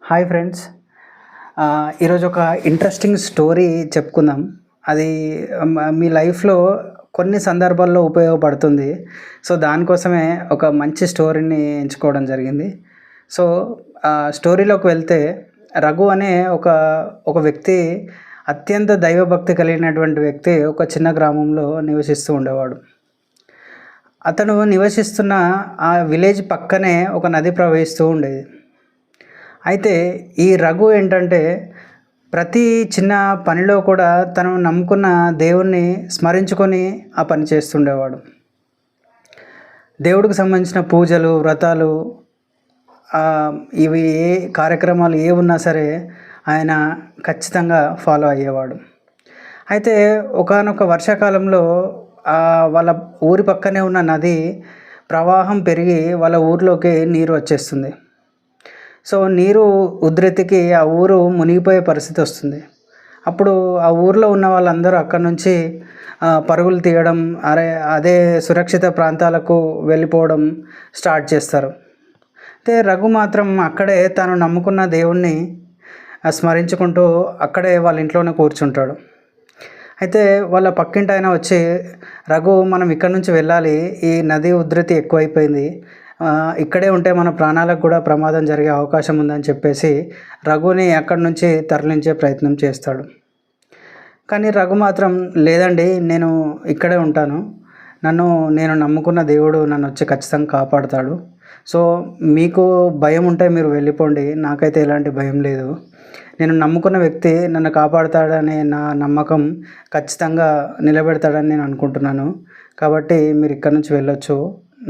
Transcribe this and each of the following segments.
Hi friends. ఈరోజు ఒక interesting story చెప్పుకుందాం. అది మీ లైఫ్లో కొన్ని సందర్భాల్లో ఉపయోగపడుతుంది. సో దానికోసమే ఒక మంచి స్టోరీని ఎంచుకోవడం జరిగింది. సో స్టోరీలోకి వెళ్తే, రఘు అనే ఒక వ్యక్తి, అత్యంత దైవభక్తి కలిగినటువంటి వ్యక్తి, ఒక చిన్న గ్రామంలో నివసిస్తూ ఉండేవాడు. అతను నివసిస్తున్న ఆ విలేజ్ పక్కనే ఒక నది ప్రవహిస్తూ ఉండేది. అయితే ఈ రఘు ఏంటంటే, ప్రతి చిన్న పనిలో కూడా తను నమ్ముకున్న దేవుణ్ణి స్మరించుకొని ఆ పని చేస్తుండేవాడు. దేవుడికి సంబంధించిన పూజలు, వ్రతాలు, ఇవి ఏ కార్యక్రమాలు ఏ ఉన్నా సరే ఆయన ఖచ్చితంగా ఫాలో అయ్యేవాడు. అయితే ఒకానొక వర్షాకాలంలో వాళ్ళ ఊరి పక్కనే ఉన్న నది ప్రవాహం పెరిగి వాళ్ళ ఊరిలోకి నీరు వచ్చేస్తుంది. సో నీరు ఉధృతికి ఆ ఊరు మునిగిపోయే పరిస్థితి వస్తుంది. అప్పుడు ఆ ఊరిలో ఉన్న వాళ్ళందరూ అక్కడి నుంచి పరుగులు తీయడం, అదే సురక్షిత ప్రాంతాలకు వెళ్ళిపోవడం స్టార్ట్ చేస్తారు. అయితే రఘు మాత్రం అక్కడే తాను నమ్ముకున్న దేవుణ్ణి స్మరించుకుంటూ అక్కడే వాళ్ళ ఇంట్లోనే కూర్చుంటాడు. అయితే వాళ్ళ పక్కింటి ఆయన వచ్చి, రఘు మనం ఇక్కడ నుంచి వెళ్ళాలి, ఈ నది ఉధృతి ఎక్కువైపోయింది, ఇక్కడే ఉంటే మన ప్రాణాలకు కూడా ప్రమాదం జరిగే అవకాశం ఉందని చెప్పేసి రఘుని అక్కడి నుంచి తరలించే ప్రయత్నం చేస్తాడు. కానీ రఘు మాత్రం, లేదండి, నేను ఇక్కడే ఉంటాను, నేను నమ్ముకున్న దేవుడు నన్ను వచ్చి ఖచ్చితంగా కాపాడుతాడు, సో మీకు భయం ఉంటే మీరు వెళ్ళిపోండి, నాకైతే ఎలాంటి భయం లేదు, నేను నమ్ముకున్న వ్యక్తి నన్ను కాపాడుతాడనే నా నమ్మకం ఖచ్చితంగా నిలబెడతాడని నేను అనుకుంటున్నాను, కాబట్టి మీరు ఇక్కడ నుంచి వెళ్ళొచ్చు,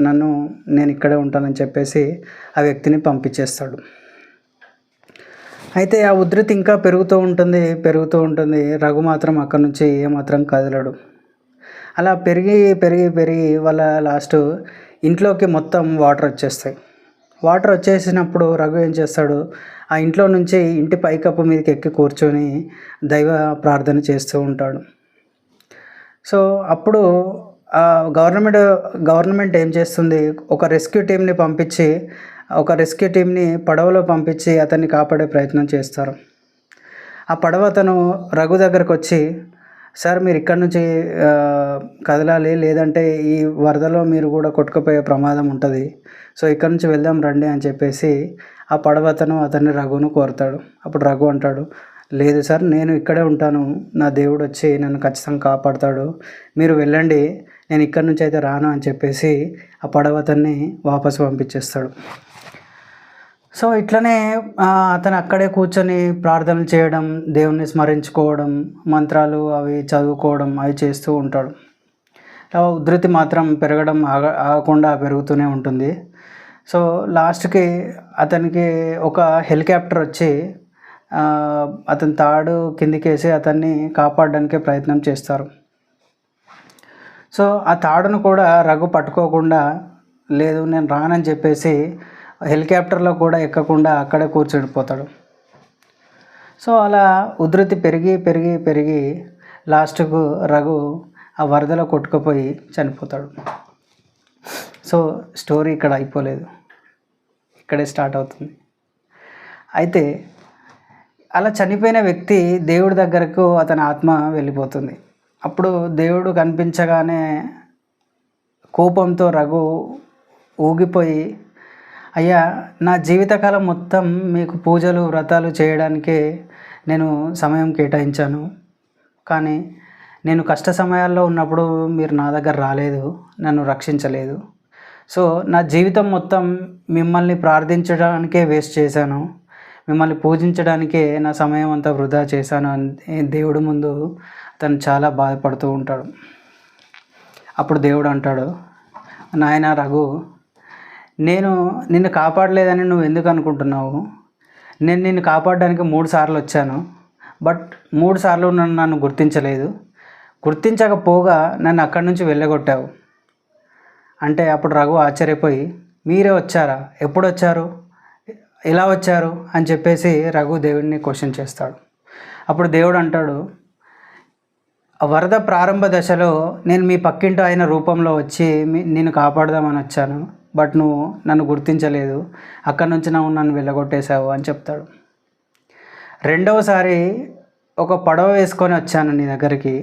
నేను ఇక్కడే ఉంటానని చెప్పేసి ఆ వ్యక్తిని పంపించేస్తాడు. అయితే ఆ ఉధృతి ఇంకా పెరుగుతూ ఉంటుంది. రఘు మాత్రం అక్కడి నుంచి ఏమాత్రం కదలడు. అలా పెరిగి పెరిగి పెరిగి వాళ్ళ లాస్ట్ ఇంట్లోకి మొత్తం వాటర్ వచ్చేస్తాయి. వాటర్ వచ్చేసినప్పుడు రఘు ఏం చేస్తాడు, ఆ ఇంట్లో నుంచి ఇంటి పైకప్పు మీదకి ఎక్కి కూర్చొని దైవ ప్రార్థన చేస్తూ ఉంటాడు. సో అప్పుడు గవర్నమెంట్ ఏం చేస్తుంది, ఒక రెస్క్యూ టీమ్ని పడవలో పంపించి అతన్ని కాపాడే ప్రయత్నం చేస్తారు. ఆ పడవ అతను రఘు దగ్గరకు వచ్చి, సార్ మీరు ఇక్కడ నుంచి కదలాలి, లేదంటే ఈ వరదలో మీరు కూడా కొట్టుకుపోయే ప్రమాదం ఉంటుంది, సో ఇక్కడ నుంచి వెళ్దాం రండి అని చెప్పేసి ఆ పడవ అతన్ని రఘును కోరుతాడు. అప్పుడు రఘు అంటాడు, లేదు సార్, నేను ఇక్కడే ఉంటాను, నా దేవుడు వచ్చి నన్ను ఖచ్చితంగా కాపాడుతాడు, మీరు వెళ్ళండి, నేను ఇక్కడి నుంచి అయితే రాను అని చెప్పేసి ఆ పడవ అతన్ని వాపసు పంపించేస్తాడు. సో ఇట్లనే అతను అక్కడే కూర్చొని ప్రార్థనలు చేయడం, దేవుణ్ణి స్మరించుకోవడం, మంత్రాలు అవి చదువుకోవడం అవి చేస్తూ ఉంటాడు. ఉధృతి మాత్రం పెరగడం ఆగకుండా పెరుగుతూనే ఉంటుంది. సో లాస్ట్కి అతనికి ఒక హెలికాప్టర్ వచ్చి అతని తాడు కిందికేసి అతన్ని కాపాడడానికి ప్రయత్నం చేస్తారు. సో ఆ తాడును కూడా రఘు పట్టుకోకుండా, లేదు నేను రానని చెప్పేసి హెలికాప్టర్లో కూడా ఎక్కకుండా అక్కడే కూర్చుండిపోతాడు. సో అలా ఉధృతి పెరిగి పెరిగి పెరిగి లాస్ట్కు రఘు ఆ వరదలో కొట్టుకుపోయి చనిపోతాడు. సో స్టోరీ ఇక్కడ అయిపోలేదు, ఇక్కడే స్టార్ట్ అవుతుంది. అయితే అలా చనిపోయిన వ్యక్తి దేవుడి దగ్గరకు అతని ఆత్మ వెళ్ళిపోతుంది. అప్పుడు దేవుడు కనిపించగానే కోపంతో రఘు ఊగిపోయి, అయ్యా, నా జీవితకాలం మొత్తం మీకు పూజలు వ్రతాలు చేయడానికే నేను సమయం కేటాయించాను, కానీ నేను కష్ట సమయాల్లో ఉన్నప్పుడు మీరు నా దగ్గర రాలేదు, నన్ను రక్షించలేదు, సో నా జీవితం మొత్తం మిమ్మల్ని ప్రార్థించడానికే వేస్ట్ చేశాను, మిమ్మల్ని పూజించడానికే నా సమయం అంతా వృధా చేశాను అని దేవుడి ముందు అతను చాలా బాధపడుతూ ఉంటాడు. అప్పుడు దేవుడు అంటాడు, నాయనా రఘు, నేను నిన్ను కాపాడలేదని నువ్వు ఎందుకు అనుకుంటున్నావు, నేను నిన్ను కాపాడడానికి 3 సార్లు వచ్చాను, బట్ 3 సార్లు నన్ను గుర్తించకపోగా నన్ను అక్కడి నుంచి వెళ్ళగొట్టావు అంటే అప్పుడు రఘు ఆశ్చర్యపోయి, మీరే వచ్చారా, ఎప్పుడు వచ్చారు, ఎలా వచ్చారు అని చెప్పేసి రఘు దేవుడిని క్వశ్చన్ చేస్తాడు. అప్పుడు దేవుడు అంటాడు, వరద ప్రారంభ దశలో నేను మీ పక్కింటి ఆయన రూపంలో వచ్చి నిన్ను కాపాడదామని వచ్చాను, బట్ నువ్వు నన్ను గుర్తించలేదు, అక్కడి నుంచి నన్ను వెళ్ళగొట్టేశావు అని చెప్తాడు. రెండవసారి ఒక పడవ వేసుకొని వచ్చాను నీ దగ్గరికి.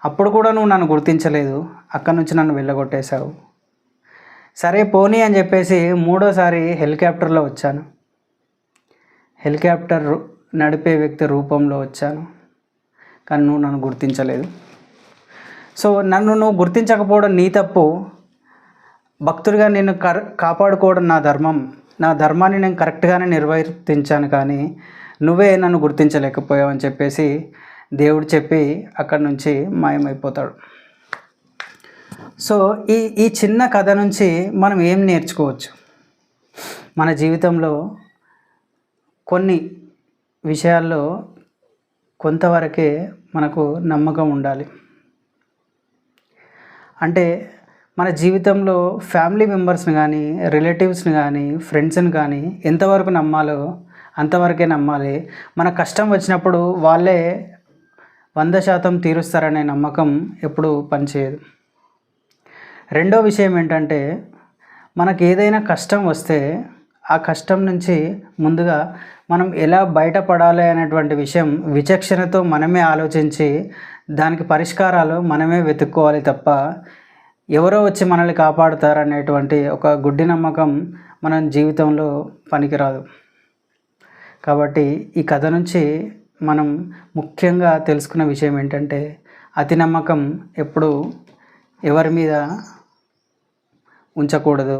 అప్పుడు కూడా నువ్వు నన్ను గుర్తించలేదు, అక్కడి నుంచి నన్ను వెళ్ళగొట్టేశావు. సరే పోనీ అని చెప్పేసి మూడోసారి హెలికాప్టర్లో వచ్చాను. హెలికాప్టర్ నడిపే వ్యక్తి రూపంలో వచ్చాను, కానీ నువ్వు నన్ను గుర్తించలేదు. సో నన్ను నువ్వు గుర్తించకపోవడం నీ తప్పు. భక్తుడిగా నేను కాపాడుకోవడం నా ధర్మం. నా ధర్మాన్ని నేను కరెక్ట్గానే నిర్వర్తించాను, కానీ నువ్వే నన్ను గుర్తించలేకపోయావు అని చెప్పేసి దేవుడు చెప్పి అక్కడి నుంచి మాయమైపోతాడు. సో ఈ చిన్న కథ నుంచి మనం ఏం నేర్చుకోవచ్చు? మన జీవితంలో కొన్ని విషయాల్లో కొంతవరకే మనకు నమ్మకం ఉండాలి. అంటే మన జీవితంలో ఫ్యామిలీ మెంబర్స్ని కానీ, రిలేటివ్స్ని కానీ, ఫ్రెండ్స్ని కానీ ఎంతవరకు నమ్మాలో అంతవరకే నమ్మాలి. మన కష్టం వచ్చినప్పుడు వాళ్ళే 100% తీరుస్తారనే నమ్మకం ఎప్పుడూ పనిచేయదు. రెండో విషయం ఏంటంటే, మనకు ఏదైనా కష్టం వస్తే ఆ కష్టం నుంచి ముందుగా మనం ఎలా బయటపడాలి అనేటువంటి విషయం విచక్షణతో మనమే ఆలోచించి దానికి పరిష్కారాలు మనమే వెతుక్కోవాలి తప్ప ఎవరో వచ్చి మనల్ని కాపాడుతారనేటువంటి ఒక గుడ్డి నమ్మకం మన జీవితంలో పనికిరాదు. కాబట్టి ఈ కథ నుంచి మనం ముఖ్యంగా తెలుసుకున్న విషయం ఏంటంటే, అతి నమ్మకం ఎప్పుడూ ఎవరి మీద ఉంచకూడదు.